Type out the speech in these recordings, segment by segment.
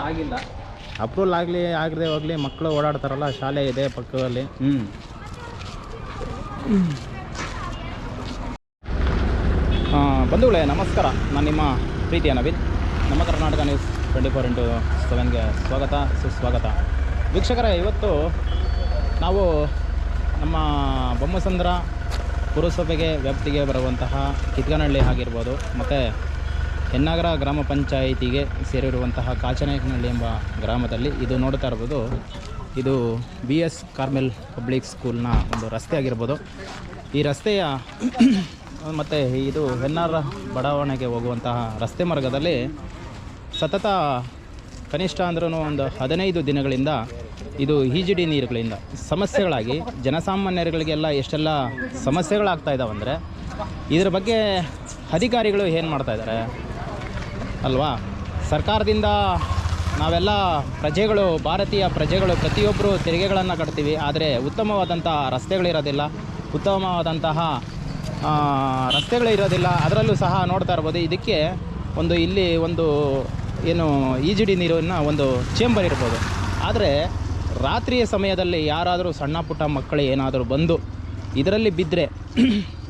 ಆಗಿಲ್ಲ. ಅಪ್ರೂವಲ್ ಆಗದೆ ಹೋಗಲಿ, ಮಕ್ಕಳು ಓಡಾಡ್ತಾರಲ್ಲ, ಶಾಲೆ ಇದೆ ಪಕ್ಕದಲ್ಲಿ. ಬಂಧುಗಳೇ ನಮಸ್ಕಾರ, ನಾನು ನಿಮ್ಮ ಪ್ರೀತಿಯ ನವೀನ್. ನಮ್ಮ ಕರ್ನಾಟಕ ನ್ಯೂಸ್ 24x7ಗೆ ಸ್ವಾಗತ ಸುಸ್ವಾಗತ. ವೀಕ್ಷಕರೇ, ಇವತ್ತು ನಾವು ನಮ್ಮ ಬೊಮ್ಮಸಂದ್ರ ಪುರಸಭೆಗೆ ವ್ಯಾಪ್ತಿಗೆ ಬರುವಂತಹ ಕಿತ್ಗನಹಳ್ಳಿ ಆಗಿರ್ಬೋದು, ಮತ್ತು ಹೆನ್ನಾಗರ ಗ್ರಾಮ ಪಂಚಾಯಿತಿಗೆ ಸೇರಿರುವಂತಹ ಕಾಚನಾಯಕನಹಳ್ಳಿ ಎಂಬ ಗ್ರಾಮದಲ್ಲಿ ಇದು ನೋಡ್ತಾ ಇರ್ಬೋದು. ಇದು BS ಕಾರ್ಮೆಲ್ ಪಬ್ಲಿಕ್ ಸ್ಕೂಲ್ನ ಒಂದು ರಸ್ತೆ ಆಗಿರ್ಬೋದು. ಈ ರಸ್ತೆಯ ಮತ್ತು ಇದು ಹೆನ್ನಾರ ಬಡಾವಣೆಗೆ ಹೋಗುವಂತಹ ರಸ್ತೆ ಮಾರ್ಗದಲ್ಲಿ ಸತತ ಕನಿಷ್ಠ ಅಂದ್ರೂ ಒಂದು 15 ದಿನಗಳಿಂದ ಇದು EGD ನೀರುಗಳಿಂದ ಸಮಸ್ಯೆಗಳಾಗಿ ಜನಸಾಮಾನ್ಯರುಗಳಿಗೆಲ್ಲ ಎಷ್ಟೆಲ್ಲ ಸಮಸ್ಯೆಗಳಾಗ್ತಾ ಇದ್ದಾವಂದರೆ, ಇದರ ಬಗ್ಗೆ ಅಧಿಕಾರಿಗಳು ಏನು ಮಾಡ್ತಾಯಿದ್ದಾರೆ ಅಲ್ವಾ? ಸರ್ಕಾರದಿಂದ ನಾವೆಲ್ಲ ಪ್ರಜೆಗಳು, ಭಾರತೀಯ ಪ್ರಜೆಗಳು ಪ್ರತಿಯೊಬ್ಬರು ತೆರಿಗೆಗಳನ್ನು ಕಟ್ತೀವಿ, ಆದರೆ ಉತ್ತಮವಾದಂಥ ರಸ್ತೆಗಳಿರೋದಿಲ್ಲ, ಉತ್ತಮವಾದಂತಹ ರಸ್ತೆಗಳಿರೋದಿಲ್ಲ. ಅದರಲ್ಲೂ ಸಹ ನೋಡ್ತಾ ಇರ್ಬೋದು, ಇದಕ್ಕೆ ಒಂದು ಇಲ್ಲಿ ಒಂದು ಏನು EGD ನೀರಿನ ಒಂದು ಚೇಂಬರ್ ಇರ್ಬೋದು. ಆದರೆ ರಾತ್ರಿಯ ಸಮಯದಲ್ಲಿ ಯಾರಾದರೂ ಸಣ್ಣ ಪುಟ್ಟ ಮಕ್ಕಳು ಏನಾದರೂ ಬಂದು ಇದರಲ್ಲಿ ಬಿದ್ದರೆ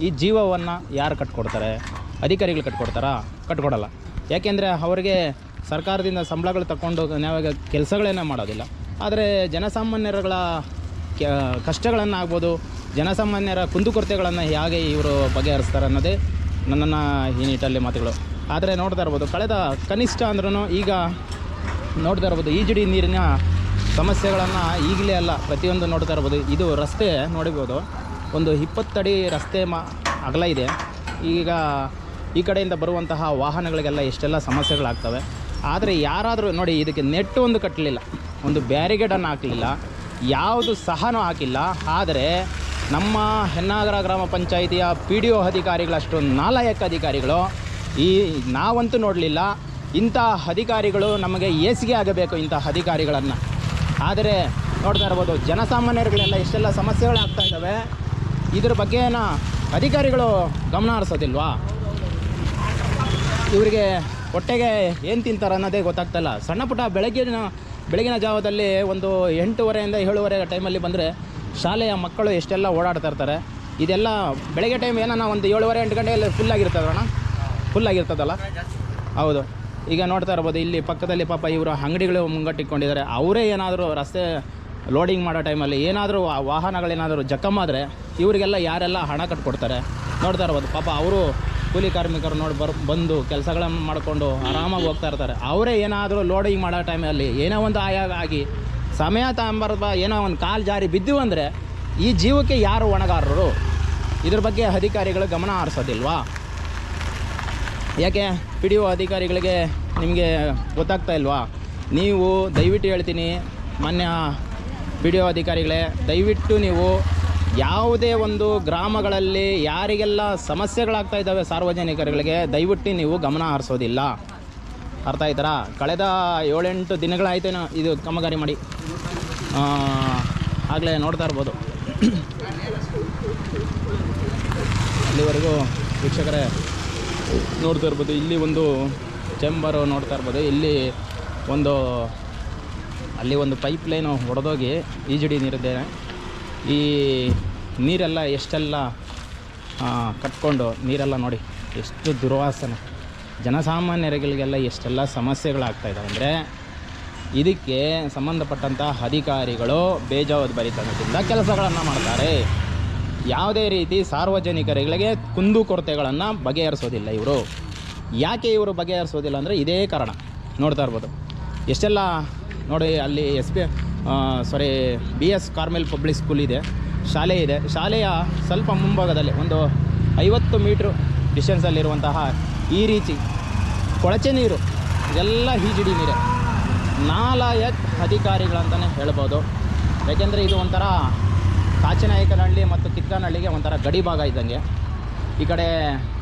ಈ ಜೀವವನ್ನು ಯಾರು ಕಟ್ಕೊಡ್ತಾರೆ? ಅಧಿಕಾರಿಗಳು ಕಟ್ಕೊಡ್ತಾರಾ? ಕಟ್ಕೊಡಲ್ಲ. ಯಾಕೆಂದರೆ ಅವರಿಗೆ ಸರ್ಕಾರದಿಂದ ಸಂಬಳಗಳು ತಗೊಂಡು ನಾವಾಗ ಕೆಲಸಗಳನ್ನೇ ಮಾಡೋದಿಲ್ಲ. ಆದರೆ ಜನಸಾಮಾನ್ಯರುಗಳ ಕಷ್ಟಗಳನ್ನು ಆಗ್ಬೋದು, ಜನಸಾಮಾನ್ಯರ ಕುಂದುಕೊರತೆಗಳನ್ನು ಹೇಗೆ ಇವರು ಬಗೆಹರಿಸ್ತಾರೆ ಅನ್ನೋದೇ ನನ್ನನ್ನು ಈ ನಿಟ್ಟಲ್ಲಿ ಮಾತುಗಳು. ಆದರೆ ನೋಡ್ತಾ ಇರ್ಬೋದು, ಕಳೆದ ಕನಿಷ್ಠ ಅಂದ್ರೂ ಈಗ ನೋಡ್ತಾ ಇರ್ಬೋದು EGD ನೀರಿನ ಸಮಸ್ಯೆಗಳನ್ನು ಈಗಲೇ ಅಲ್ಲ, ಪ್ರತಿಯೊಂದು ನೋಡ್ತಾ ಇರ್ಬೋದು. ಇದು ರಸ್ತೆ ನೋಡಿರ್ಬೋದು, ಒಂದು 20 ಅಡಿ ರಸ್ತೆ ಅಗಲ ಇದೆ. ಈಗ ಈ ಕಡೆಯಿಂದ ಬರುವಂತಹ ವಾಹನಗಳಿಗೆಲ್ಲ ಎಷ್ಟೆಲ್ಲ ಸಮಸ್ಯೆಗಳಾಗ್ತವೆ. ಆದರೆ ಯಾರಾದರೂ ನೋಡಿ, ಇದಕ್ಕೆ ನೆಟ್ಟು ಒಂದು ಕಟ್ಟಲಿಲ್ಲ, ಒಂದು ಬ್ಯಾರಿಗೇಡನ್ನು ಹಾಕಲಿಲ್ಲ, ಯಾವುದು ಸಹನೂ ಹಾಕಿಲ್ಲ. ಆದರೆ ನಮ್ಮ ಹೆನ್ನಾಗರ ಗ್ರಾಮ ಪಂಚಾಯಿತಿಯ PDO ಅಧಿಕಾರಿಗಳಷ್ಟು ನಾಲಾಯಕ ಅಧಿಕಾರಿಗಳು ನಾವಂತೂ ನೋಡಲಿಲ್ಲ. ಇಂಥ ಅಧಿಕಾರಿಗಳು ನಮಗೆ ಏಸಿಗೆ ಆಗಬೇಕು, ಇಂಥ ಅಧಿಕಾರಿಗಳನ್ನು. ಆದರೆ ನೋಡ್ತಾ ಇರ್ಬೋದು, ಜನಸಾಮಾನ್ಯರುಗಳೆಲ್ಲ ಎಷ್ಟೆಲ್ಲ ಸಮಸ್ಯೆಗಳಾಗ್ತಾ ಇದ್ದಾವೆ. ಇದ್ರ ಬಗ್ಗೆನ ಅಧಿಕಾರಿಗಳು ಗಮನ ಹರಿಸೋದಿಲ್ವಾ? ಇವರಿಗೆ ಹೊಟ್ಟೆಗೆ ಏನು ತಿಂತಾರೆ ಅನ್ನೋದೇ ಗೊತ್ತಾಗ್ತಾಯಿಲ್ಲ. ಸಣ್ಣ ಪುಟ್ಟ ಬೆಳಗಿನ ಜಾವದಲ್ಲಿ ಒಂದು 8:30 ಇಂದ 7:30 ಟೈಮಲ್ಲಿ ಬಂದರೆ ಶಾಲೆಯ ಮಕ್ಕಳು ಎಷ್ಟೆಲ್ಲ ಓಡಾಡ್ತಾ ಇರ್ತಾರೆ. ಇದೆಲ್ಲ ಬೆಳಗ್ಗೆ ಟೈಮ್ ಏನೋ ಒಂದು 7:30-8 ಗಂಟೆಯಲ್ಲಿ ಫುಲ್ಲಾಗಿರ್ತದಲ್ಲ. ಹೌದು. ಈಗ ನೋಡ್ತಾ ಇರ್ಬೋದು, ಇಲ್ಲಿ ಪಕ್ಕದಲ್ಲಿ ಪಾಪ ಇವರು ಅಂಗಡಿಗಳು ಮುಂಗಟ್ಟಿಕೊಂಡಿದ್ದಾರೆ. ಅವರೇ ಏನಾದರೂ ರಸ್ತೆ ಲೋಡಿಂಗ್ ಮಾಡೋ ಟೈಮಲ್ಲಿ ಏನಾದರೂ ವಾಹನಗಳೇನಾದರೂ ಜಖಮಾದರೆ ಇವರಿಗೆಲ್ಲ ಯಾರೆಲ್ಲ ಹಣ ಕಟ್ಕೊಡ್ತಾರೆ? ನೋಡ್ತಾ ಇರ್ಬೋದು, ಪಾಪ ಅವರು ಕೂಲಿ ಕಾರ್ಮಿಕರು ಬಂದು ಕೆಲಸಗಳನ್ನು ಮಾಡಿಕೊಂಡು ಆರಾಮಾಗಿ ಹೋಗ್ತಾ ಇರ್ತಾರೆ. ಅವರೇ ಏನಾದರೂ ಲೋಡಿಂಗ್ ಮಾಡೋ ಟೈಮಲ್ಲಿ ಏನೋ ಒಂದು ಆಗಿ ಸಮಯ ತಗೊಂಬರ್ಬ ಏನೋ ಒಂದು ಕಾಲು ಜಾರಿ ಬಿದ್ದು ಅಂದರೆ ಈ ಜೀವಕ್ಕೆ ಯಾರು ಹೊಣೆಗಾರರು? ಇದ್ರ ಬಗ್ಗೆ ಅಧಿಕಾರಿಗಳು ಗಮನ ಹರಿಸೋದಿಲ್ವಾ? ಯಾಕೆ PDO ಅಧಿಕಾರಿಗಳಿಗೆ ನಿಮಗೆ ಗೊತ್ತಾಗ್ತಾ ಇಲ್ವಾ? ನೀವು ದಯವಿಟ್ಟು ಹೇಳ್ತೀನಿ, ಮಾನ್ಯ PDO ಅಧಿಕಾರಿಗಳೇ, ದಯವಿಟ್ಟು ನೀವು ಯಾವುದೇ ಒಂದು ಗ್ರಾಮಗಳಲ್ಲಿ ಯಾರಿಗೆಲ್ಲ ಸಮಸ್ಯೆಗಳಾಗ್ತಾ ಇದ್ದಾವೆ ಸಾರ್ವಜನಿಕರುಗಳಿಗೆ, ದಯವಿಟ್ಟು ನೀವು ಗಮನ ಹರಿಸೋದಿಲ್ಲ. ಅರ್ಥ ಆಯ್ತಾರಾ? ಕಳೆದ 7-8 ದಿನಗಳಾಯ್ತೇನೋ ಇದು ಕಾಮಗಾರಿ ಮಾಡಿ. ಆಗಲೇ ನೋಡ್ತಾ ಇರ್ಬೋದು, ಅಲ್ಲಿವರೆಗೂ ವೀಕ್ಷಕರೇ ನೋಡ್ತಾ ಇರ್ಬೋದು. ಇಲ್ಲಿ ಒಂದು ಚೇಂಬರು ನೋಡ್ತಾ ಇರ್ಬೋದು. ಇಲ್ಲಿ ಅಲ್ಲಿ ಒಂದು ಪೈಪ್ ಲೈನು ಹೊಡೆದೋಗಿ EGD ನೀರಿದ್ದೇನೆ. ಈ ನೀರೆಲ್ಲ ಎಷ್ಟೆಲ್ಲ ಕಟ್ಕೊಂಡು ನೀರೆಲ್ಲ ನೋಡಿ ಎಷ್ಟು ದುರ್ವಾಸನೆ, ಜನಸಾಮಾನ್ಯರಿಗೆಲ್ಲ ಎಷ್ಟೆಲ್ಲ ಸಮಸ್ಯೆಗಳಾಗ್ತಾಯಿದ್ದಾವೆ ಅಂದರೆ, ಇದಕ್ಕೆ ಸಂಬಂಧಪಟ್ಟಂಥ ಅಧಿಕಾರಿಗಳು ಬೇಜವಾಬ್ದಾರಿತನದಿಂದ ಕೆಲಸಗಳನ್ನು ಮಾಡ್ತಾರೆ. ಯಾವುದೇ ರೀತಿ ಸಾರ್ವಜನಿಕರಿಗೆ ಕುಂದುಕೊರತೆಗಳನ್ನು ಬಗೆಹರಿಸೋದಿಲ್ಲ ಇವರು. ಯಾಕೆ ಇವರು ಬಗೆಹರಿಸೋದಿಲ್ಲ ಅಂದರೆ ಇದೇ ಕಾರಣ. ನೋಡ್ತಾ ಇರ್ಬೋದು ಎಷ್ಟೆಲ್ಲ ನೋಡಿ, ಅಲ್ಲಿ BS ಕಾರ್ಮೆಲ್ ಪಬ್ಲಿಕ್ ಸ್ಕೂಲ್ ಇದೆ, ಶಾಲೆ ಇದೆ. ಶಾಲೆಯ ಸ್ವಲ್ಪ ಮುಂಭಾಗದಲ್ಲಿ ಒಂದು 50 ಮೀಟ್ರ್ ಡಿಸ್ಟೆನ್ಸಲ್ಲಿರುವಂತಹ ಈ ರೀತಿ ಕೊಳಚೆ ನೀರು, ಇದೆಲ್ಲ EGD ನೀರೇ. ನಾಲಾಯಕ್ ಅಧಿಕಾರಿಗಳಂತಲೇ ಹೇಳ್ಬೋದು. ಯಾಕೆಂದರೆ ಇದು ಒಂಥರ ಕಾಚನಾಯಕನಹಳ್ಳಿ ಮತ್ತು ಕಿತ್ಗನಹಳ್ಳಿಗೆ ಒಂಥರ ಗಡಿ ಭಾಗ ಇದ್ದಂಗೆ. ಈ ಕಡೆ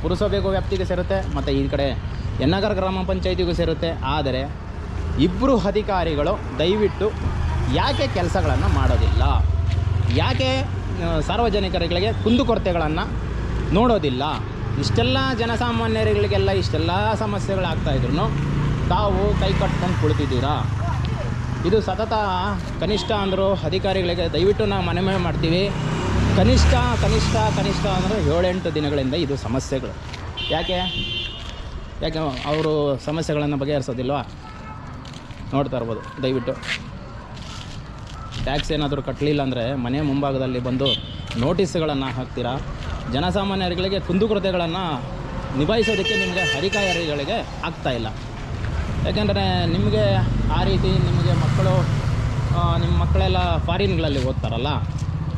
ಪುರಸಭೆಗೂ ವ್ಯಾಪ್ತಿಗೆ ಸೇರುತ್ತೆ, ಮತ್ತು ಈ ಕಡೆ ಹೆನ್ನಾಗರ ಗ್ರಾಮ ಪಂಚಾಯಿತಿಗೂ ಸೇರುತ್ತೆ. ಆದರೆ ಇಬ್ಬರು ಅಧಿಕಾರಿಗಳು ದಯವಿಟ್ಟು ಯಾಕೆ ಕೆಲಸಗಳನ್ನು ಮಾಡೋದಿಲ್ಲ? ಯಾಕೆ ಸಾರ್ವಜನಿಕರಿಗೆ ಕುಂದುಕೊರತೆಗಳನ್ನು ನೋಡೋದಿಲ್ಲ? ಇಷ್ಟೆಲ್ಲ ಜನಸಾಮಾನ್ಯರುಗಳಿಗೆಲ್ಲ ಇಷ್ಟೆಲ್ಲ ಸಮಸ್ಯೆಗಳಾಗ್ತಾಯಿದ್ರು ತಾವು ಕೈ ಕಟ್ಕೊಂಡು ಕುಳಿತಿದ್ದೀರಾ? ಇದು ಸತತ ಕನಿಷ್ಠ ಅಂದರು ಅಧಿಕಾರಿಗಳಿಗೆ ದಯವಿಟ್ಟು ನಾವು ಮನವಿ ಮಾಡ್ತೀವಿ, ಕನಿಷ್ಠ ಅಂದರೆ 7-8 ದಿನಗಳಿಂದ ಇದು ಸಮಸ್ಯೆಗಳು. ಯಾಕೆ ಅವರು ಸಮಸ್ಯೆಗಳನ್ನು ಬಗೆಹರಿಸೋದಿಲ್ವಾ? ನೋಡ್ತಾ ಇರ್ಬೋದು. ದಯವಿಟ್ಟು ಟ್ಯಾಕ್ಸ್ ಏನಾದರೂ ಕಟ್ಟಲಿಲ್ಲ ಅಂದರೆ ಮನೆ ಮುಂಭಾಗದಲ್ಲಿ ಬಂದು ನೋಟಿಸ್ಗಳನ್ನು ಹಾಕ್ತೀರಾ. ಜನಸಾಮಾನ್ಯರುಗಳಿಗೆ ಕುಂದುಕೊರತೆಗಳನ್ನು ನಿಭಾಯಿಸೋದಕ್ಕೆ ನಿಮಗೆ ಅಧಿಕಾರಿಗಳಿಗೆ ಆಗ್ತಾಯಿಲ್ಲ. ಯಾಕೆಂದರೆ ನಿಮಗೆ ಆ ರೀತಿ ನಿಮಗೆ ಮಕ್ಕಳು ನಿಮ್ಮ ಮಕ್ಕಳೆಲ್ಲ ಫಾರಿನ್ಗಳಲ್ಲಿ ಓದ್ತಾರಲ್ಲ,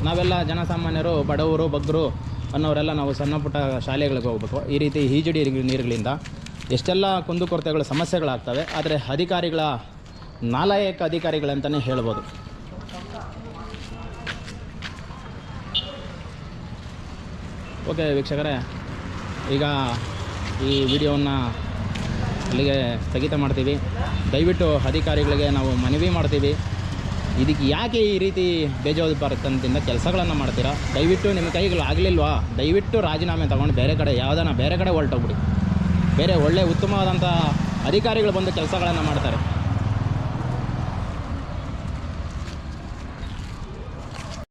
ನಾವೆಲ್ಲ ಜನಸಾಮಾನ್ಯರು ಬಡವರು ಬಗ್ಗರು ಅನ್ನೋರೆಲ್ಲ ನಾವು ಸಣ್ಣ ಪುಟ್ಟ ಶಾಲೆಗಳಿಗೆ ಹೋಗ್ಬೇಕು. ಈ ರೀತಿ ಈಜುಡಿ ನೀರುಗಳಿಂದ ಎಷ್ಟೆಲ್ಲ ಕುಂದುಕೊರತೆಗಳು ಸಮಸ್ಯೆಗಳಾಗ್ತವೆ. ಆದರೆ ಅಧಿಕಾರಿಗಳ ನಾಲಾಯಕ ಅಧಿಕಾರಿಗಳಂತಲೇ ಹೇಳ್ಬೋದು. ಓಕೆ ವೀಕ್ಷಕರೇ, ಈಗ ಈ ವಿಡಿಯೋವನ್ನು ಅಲ್ಲಿಗೆ ಸ್ಥಗಿತ ಮಾಡ್ತೀವಿ. ದಯವಿಟ್ಟು ಅಧಿಕಾರಿಗಳಿಗೆ ನಾವು ಮನವಿ ಮಾಡ್ತೀವಿ, ಇದಕ್ಕೆ ಯಾಕೆ ಈ ರೀತಿ ಬೇಜವಾಬ್ದಾರಿತನದಿಂದ ಕೆಲಸಗಳನ್ನು ಮಾಡ್ತೀರಾ? ದಯವಿಟ್ಟು ನಿಮ್ಮ ಕೈಗಳು ಆಗಲಿಲ್ವಾ? ದಯವಿಟ್ಟು ರಾಜೀನಾಮೆ ತೊಗೊಂಡು ಬೇರೆ ಕಡೆ ಹೊರಟೋಗ್ಬಿಡಿ. ಬೇರೆ ಒಳ್ಳೆ ಉತ್ತಮವಾದಂಥ ಅಧಿಕಾರಿಗಳು ಬಂದು ಕೆಲಸಗಳನ್ನು ಮಾಡ್ತಾರೆ.